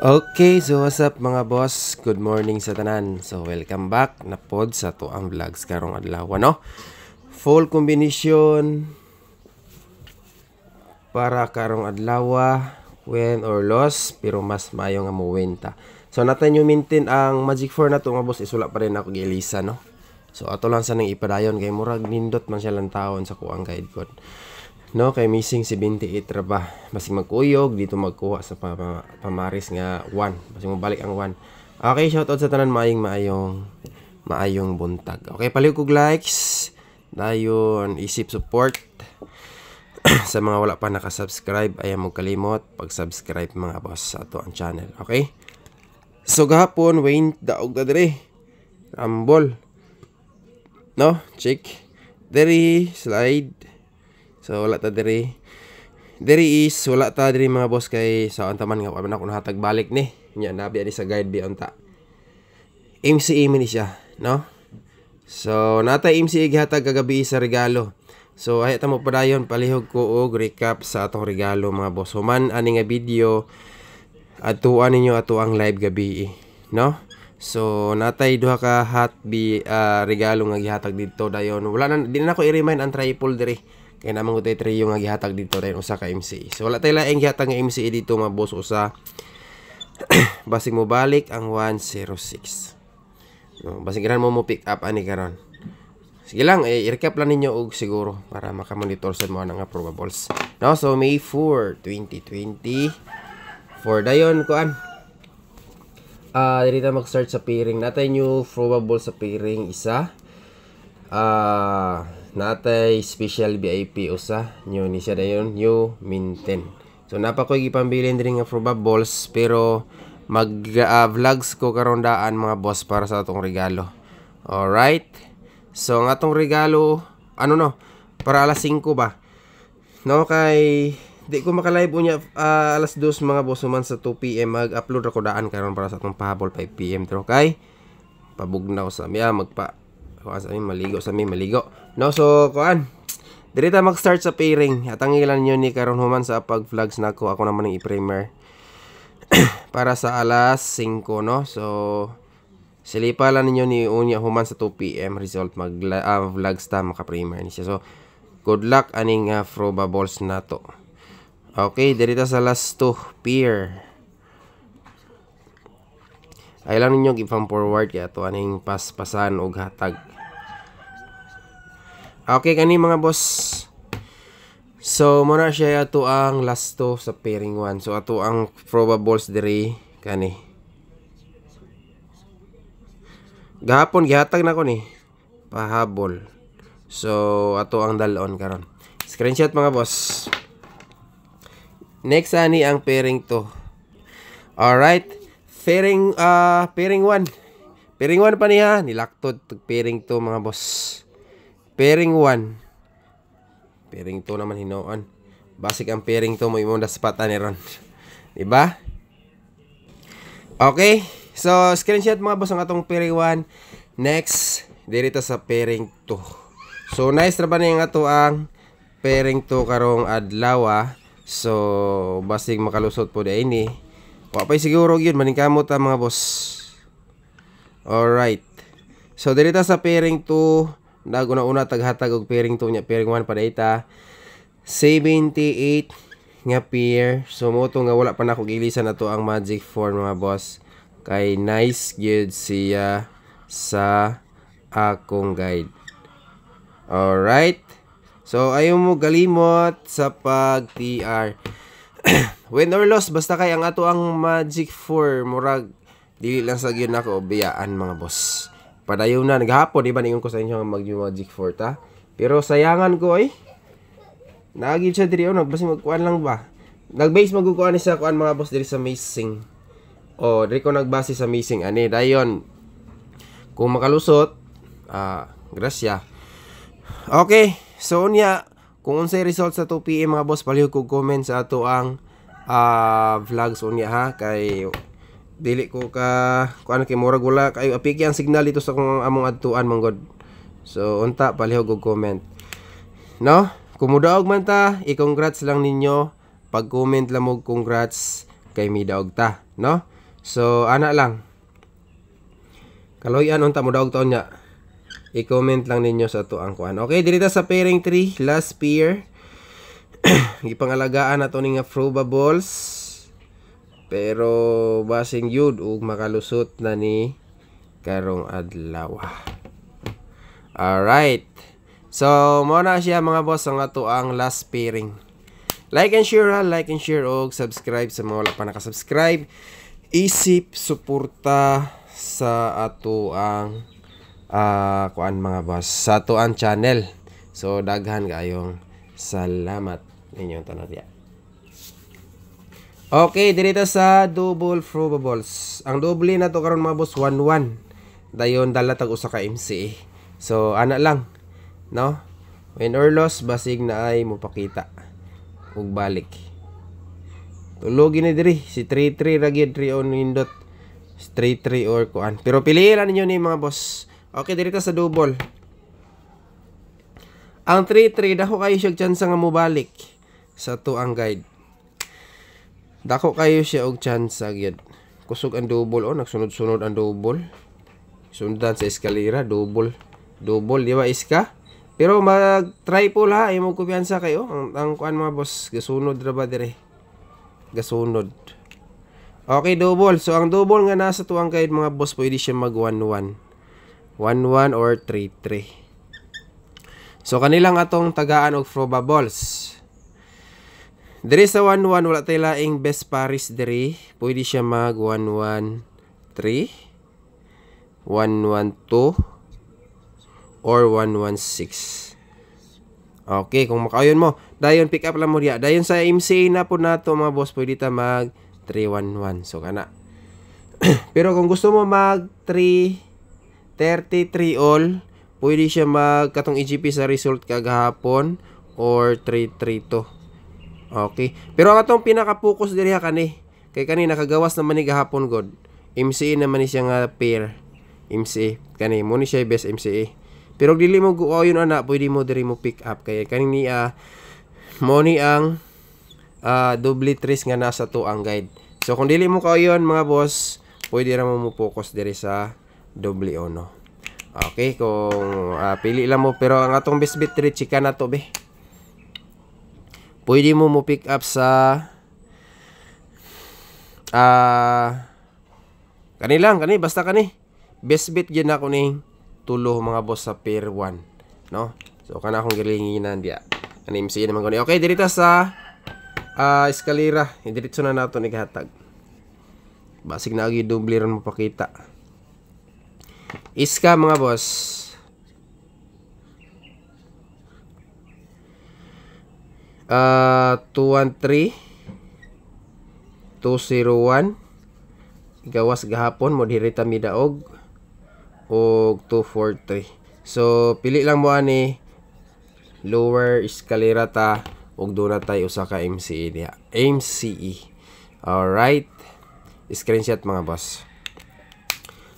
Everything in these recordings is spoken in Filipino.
Okay, so what's up mga boss? Good morning sa tanan. So welcome back na pod sa tuang vlogs karong adlaw, no? Full combination para karong adlaw, win or loss, pero mas maayo nga mo win ta. So natin yung maintain ang Magic 4 na to nga boss, isula pa rin ako gi-Elisa, no? So ato lang sa nang ipadayon kay murag nindot man siya lang taon sa kuang guide code. No, kay missing 78 ra ba. Basig magkuyog dito magkuha sa pamaris nga 1. Basig mo balik ang 1. Okay, shoutout sa tanan maayong buntag. Okay, palihog kog likes. Dayon isip support sa mga wala pa naka-subscribe, ayaw mo kalimot pag-subscribe mga boss sa ato ang channel. Okay? So gahapon Wayne daog ta dire. Rumble. No, check. Dere slide. So wala ta diri. Diri is wala ta diri mga boss kay sa antaman nga man ako nahatag balik ni. Nya nabi ani sa guide bi unta. MCE man siya, no? So natay MCE gihatag kagabi sa regalo. So ay ta mo padayon palihog ko og recap sa atong regalo mga boss. Human ani nga video atuan ninyo ato ang live gabi, no? So natay duha ka regalo nga gihatag dito dayon. Wala na di na ko i-remind ang triple diri. Kaya naman ko tayo trio nga gihatag dito dahil usa ka MCE. So wala tayo laing gihatag nga MCE dito mga boss usa. Basig mo balik ang 106. No, basig mo pick up ani karon. Sige lang, i-recap lang ninyo og siguro para makamonitor sa mga nga probables. No, so May 4, 2020. For dayon kuan. Dito mag-start sa pairing. Natay new probable sa pairing isa. Natay special VIP usa new ni siya dayon new maintain. So napa ko gipambilin diri nga probables pero mag vlogs ko karon daan mga boss para sa atong regalo. Alright. So ang atong regalo para alas 5 ba. No kay di ko maka-live unya alas 2 mga boss man sa 2 PM mag-upload ako daan karon para sa atong pahabol 5 PM pero kay pabugnaw sa maligo. No, so kuan. Diri ta mag-start sa pairing. Atangilan niyo ni karon human sa pag-vlogs nako. Ako naman ang i-primer para sa alas 5, no. So silipa lang ninyo ni unya human sa 2 PM result vlogs ta maka-primer ni siya. So good luck aning probables nato. Okay, diri ta sa last 2 pair. Ay lang ninyo gipang forward kaya to aning paspasan og hatag. Okay kani mga boss. So muna siya ato ang last 2 sa pairing 1. So ato ang probables diri kani. Gahapon gihatag na ko ni pahabol. So ato ang dalon karon. Screenshot mga boss. Next ani ang pairing 2. Alright. Pairing 1. Pairing 1 pa niya. Nilaktod pairing 2 mga boss. Pairing 1. Pairing 2 naman hinoon. Basic ang pairing 2 mo imong daspatan ni ron. Diba? Okay. So screenshot mga boss ang atong pairing 1. Next, dito sa pairing 2. So nice ra ba ni nga to ang pairing 2 karong adlaw. So basig makalusot po day ni. Wa pay siguro gyud maningkamot ta mga boss. Alright. So dito sa pairing 2 una taghatag og pairing 2 nya pairing 1 pa data 78 nga pair. So moto nga wala pa nako gilisan nato ang Magic 4 mga boss. Kay nice gyud siya sa akong guide. Alright. So ayaw mo galimot sa pag-TR. Win or loss basta kay ang ato ang Magic 4 murag dili lang sa gyud nako biyaan mga boss. Padayon na naghapon di ba ningon ko sa inyo mag-Magic 4 ta. Pero sayangan ko naagid siya diri nagbasi magkuan lang ba. Nagbase magkuan sa kuan mga boss diri sa Missing. Diri ko nagbase sa Missing ani dayon. Kung makalusot grasya. Okay, so unya kung unsay result sa 2 PM mga boss palihog kog comment sa ato ang vlogs unya ha kay dili ko kuan kay murag wala kay apiki ang signal dito sa among adtuan manggod. So unta palihog og comment. No? Kumudaog man ta, i-congrats lang ninyo. Pag-comment lang mo congrats kay midaog ta, no? So ana lang. Kaloy-an unta mo daog taon niya. I-comment lang ninyo sa to ang kuan. Okay, dito sa pairing 3, last pair. Gipangalagaan na to ni nga probables. Pero basing yun ug makalusot na ni karong adlaw. Alright. So, muna siya mga boss ang ato ang last pairing. Like and share og subscribe sa mga wala pa nakasubscribe. Isip suporta sa ato ang kuan mga boss, sa ato ang channel. So, daghan kayong salamat ninyong tanan diya. Okay, dito sa double probables. Ang double na to karon mga boss 1-1. Dayon dala tag usa ka MCA. So, ana lang. No? Win or loss, basig na ay mupakita. Ug balik. Tulogin ni diri. Si 3-3 ragid 3 on windot. 3-3 or kuan. Pero piliin lang ninyo ni mga boss. Okay, dito sa double. Ang 3-3, dako kayo siya chance nga mubalik sa to ang guide. Dako kayo siya og chance gyud. Kusog ang double o nagsunod-sunod ang double. Sundan sa eskalera, double. Double, di ba iska? Pero mag-triple ha, imo kumpiyansa kayo. Ang kuan mga boss, gasunod ra ba dire? Gasunod. Okay, double. So ang double nga nasa tuang guide mga boss, pwede siya mag 1-1. 1-1 or 3-3. So kanilang atong tagaan og probables. Diri sa 1-1 wala tay laing best paris diri. Pwede siya mag 1-1-3, 1-1-2 or 1-1-6. Okay, kung makayon mo, dayon pick up lang mo diya. Dayon sa MCA na po nato mga boss, pwede ta mag 3-1-1. So kana. Pero kung gusto mo mag 3-33 all, pwede siya mag katong EGP sa result kagahapon or 3-3-2. Okay. Pero ang atong pinaka-focus diri ha kani. Kay kani nakagawas naman ni gahapon god. MCA naman ni siya nga pair. MCA kani mo ni siya best MCA. Pero dili mo guayon ana, pwede mo diri mo pick up kay kanini mo ni ang double tres nga nasa to ang guide. So kung dili mo kayon mga boss, pwede ra mo focus diri sa double ono. Okay, kung pili lang mo, pero ang atong best bet diri chika na to be. Pwede mo pick up sa kani basta kani. Best bet gyud na ko ning tulo mga boss sa pair 1, no? So kana akong gilinginan dia. Ani MCA naman ko ni. Okay, dito sa eskalera, diretso na nato ni gihatag. Basig na agi double ron mapakita. Iska mga boss. Uh, 213 201 gawas gahapon mo dirita midaog og 243. So pili lang mo ani lower eskalera ta og doon na tayo usa ka MCE diha. MCE. Alright. Screenshot mga boss.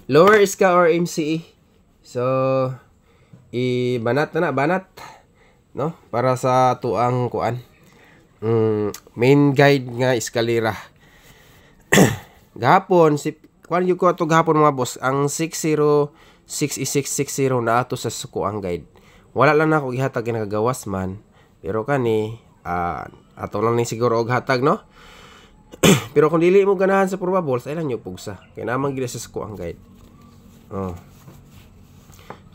Lower iska or MCE. So banat na banat, no? Para sa tuang kuan. Main guide nga eskalera. Gahapon si kuan yung ko to gahapon mga boss, ang 606660 na ato sa suko ang guide. Wala lang na ako gihatag nagagawas man, pero kani ato lang ni siguro og hatag, no? Pero kung dili mo ganahan sa probables, ay lang nyo pugsa. Kaya naman gila sa suko ang guide. Oh.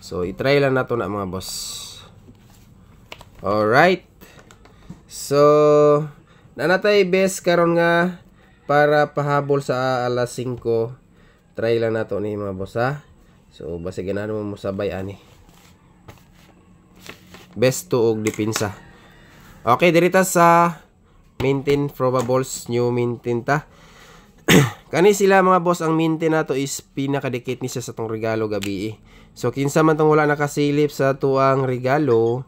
So i-try lang nato na mga boss. Alright. So nanatay best karon nga para pahabol sa alas 5. Try lang nato ni mga boss ha. So basta ganahan mo sabay ani. Best to og depensa. Okay, dirita sa maintain probables, new maintain ta. Kani sila mga boss, ang maintain nato is pinakadikit ni siya sa tong regalo gabi. So kinsa man tong wala nakasilip sa tuang regalo,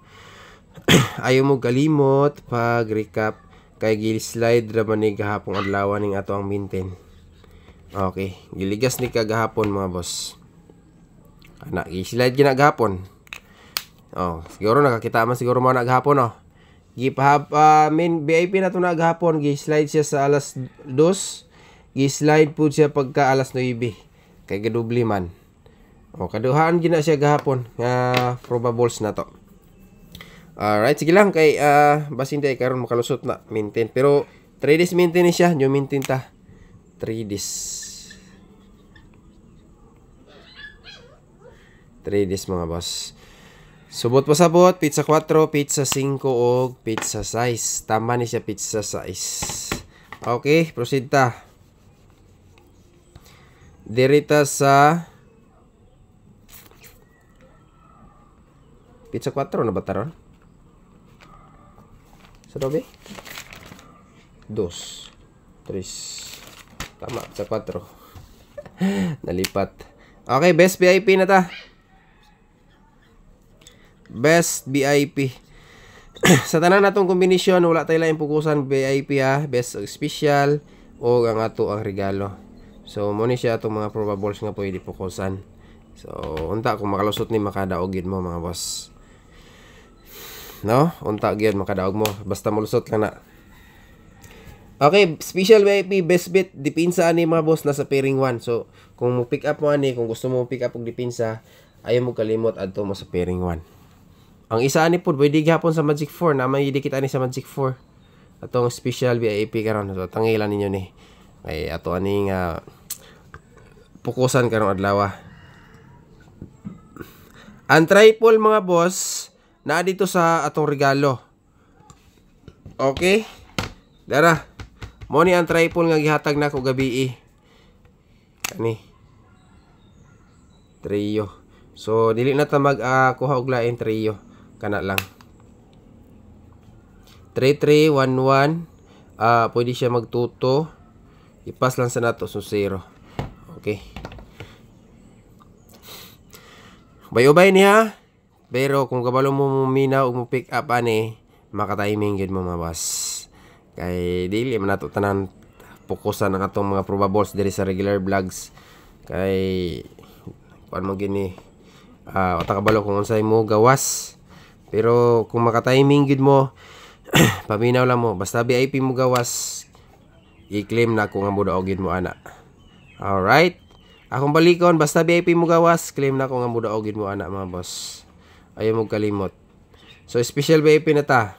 ayaw mo galimot pag recap kay gi-slide ra man ni gahapon adlaw ning ato ang maintain. Okay, giligas ni kagahapon mga boss. Ana, gi-slide gina gahapon. Oh, siguro nakakita man siguro mo na gahapon, oh. Main VIP na to na gahapon, gi-slide siya sa alas 2. gi-slide po siya pagka alas 9 kay gadubli man. O kaduhaan gina siya gahapon nga probables na to. Alright, sige lang kay basin day karon makalusot na maintain. Pero 3 days maintain ni siya, new maintain ta. 3 days. 3 days mga boss. Subot pa sabot, pizza 4, pizza 5 og pizza size. Tama ni siya pizza size. Okay, proceed ta. Dirita sa pizza 4 na ba taron? Sa dobe? 2, 3. Tama, pizza 4. Nalipat. Okay, best VIP na ta. Best VIP. Sa tanan natong kombinasyon, wala tayo lang pukusan VIP ha. Best special o ang ato ang regalo. So, mo ni siya itong mga probables nga pwede pukusan. So, unta kung makalusot ni makadaogid mo mga boss. No? Unta gyud makadaog mo. Basta malusot lang na. Okay, special VIP, best bet, dipinsa ani mga boss nasa pairing 1. So, kung mo pick up mo ani, kung gusto mo pick up og dipinsa, ayaw mo kalimot adto mo sa pairing 1. Ang isa ani pod pwede gihapon sa Magic 4 na may dikit ani sa Magic 4. Atong special VIP karon. So, tangilan ninyo ni. Kay ato ani nga pukusan karong adlaw. Ang triple mga boss na dito sa atong regalo. Okay? Dara. Mo ni ang triple nga gihatag nako gabi. Kani. Trio. So dili na ta mag kuha og lain trio. Kana lang. 3311 pwede siya magtuto. Ipas lang sa nato so 0. Okay. Bayobay niya. Pero kung kabalo mo muminaw o mo pick up ani, maka-timing gid mo mga boss. Kay dili man nato tanan fokusan ang atong mga probables diri sa regular vlogs. Kay paano mo gini uta kabalo kung unsay mo gawas. Pero kung maka-timing gid mo, paminaw lang mo. Basta VIP mo gawas, i-claim na kung ang mudaog gid mo ana. Alright. Akong balikon, basta VIP mo gawas, claim na kung ang mudaog gid mo ana mga boss. Ayaw mo kalimot. So, special VIP na ta.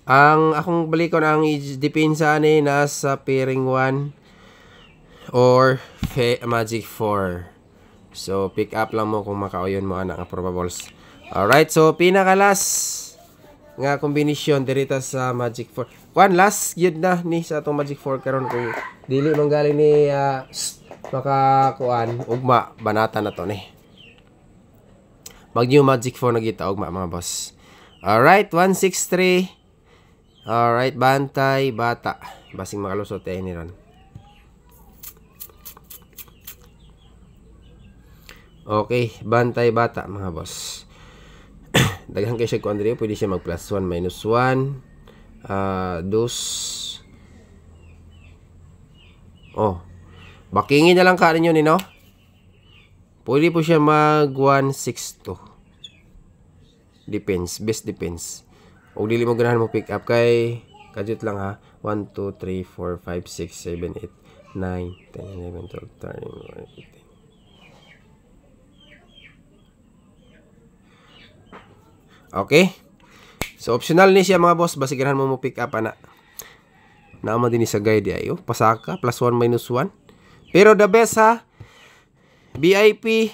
Ang akong balikon, ang depensa ni nasa pairing 1 or Magic 4. So, pick up lang mo kung makauyon mo anak nga probables. Alright, so pinakalas nga kombinasyon dirita sa Magic 4. Kwan, last yun na ni sa itong Magic 4 karon kung dili manggaling ni makakuan, ugma, banata na to ni. Mag new Magic 4 na kita ugma mga boss. Alright, 163. Alright, bantay, bata. Basing makalusot eh ni ron. Okay, bantay, bata mga boss. Daghan kay siya ko Andrea, pwede siya mag plus 1, minus 1. Dos. Oh. Bakingin na lang ka ninyo ni no? Pwede po siya mag 162. Depends, best depends. O dili mo ganahan mo pick up kay kadjut lang ha. 1 2 3 4 5 6 7 8 9 10 11 12 13 14 15. Okay? So optional ni siya mga boss, basta ganahan mo pick up ana. Naama din sa guide ayo, pasaka plus 1 minus 1. Pero the best ha, VIP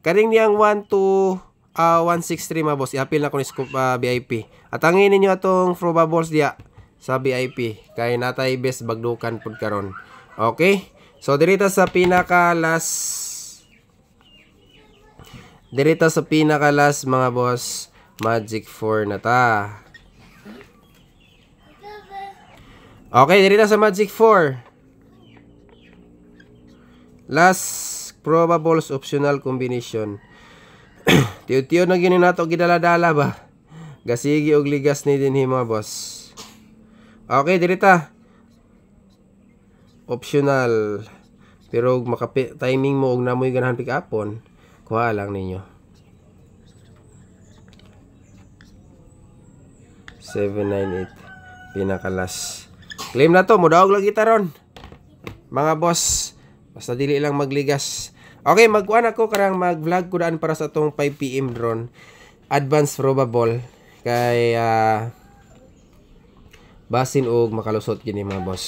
karing niyang 1 to 163 mga boss. I-appeal na ko ni scoop VIP. At angin ninyo atong probables diya sa VIP. Kay natay best bagdukan pud karon. Okay? So dirita sa pinakalas. Dirita sa pinakalas mga boss, Magic 4 na ta. Okay, dirita sa Magic 4. Last probables optional combination. Tiyo-tiyo na gini nato gidala-dala ba? Gasigi og ligas ni din mga boss. Okay, dirita. Optional. Pero timing mo og namoy ganahan pick upon, kuha lang ninyo. 798 pinakalas. Claim na to, mudaog lagi taron. mga boss. Basta dili lang magligas. Okay, magkuan ako karang mag-vlog ko daan para sa tong 5 PM drone. Advanced probable kay basin og makalusot gini mga boss.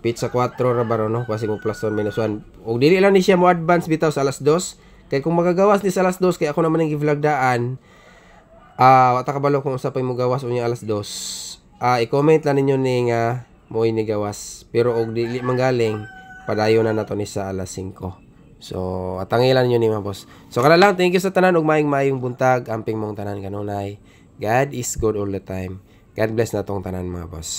Pizza 4 ra baro no, basi mo plus 1 minus 1. Og dili lang ni siya mo advance bitaw sa alas 2. Kay kung magagawas ni sa alas 2 kay ako naman ang gi-vlog daan. Wata kabalo kung usapay mo gawas unya alas 2. I-comment lang ninyo ning mo ini gawas. Pero og dili manggaling padayon na nato ni sa alas 5. So, atangilan nyo ni mga boss. So, kana lang, thank you sa tanan ug maayong buntag, amping mong tanan kanunay. God is good all the time. God bless na tong tanan mga boss.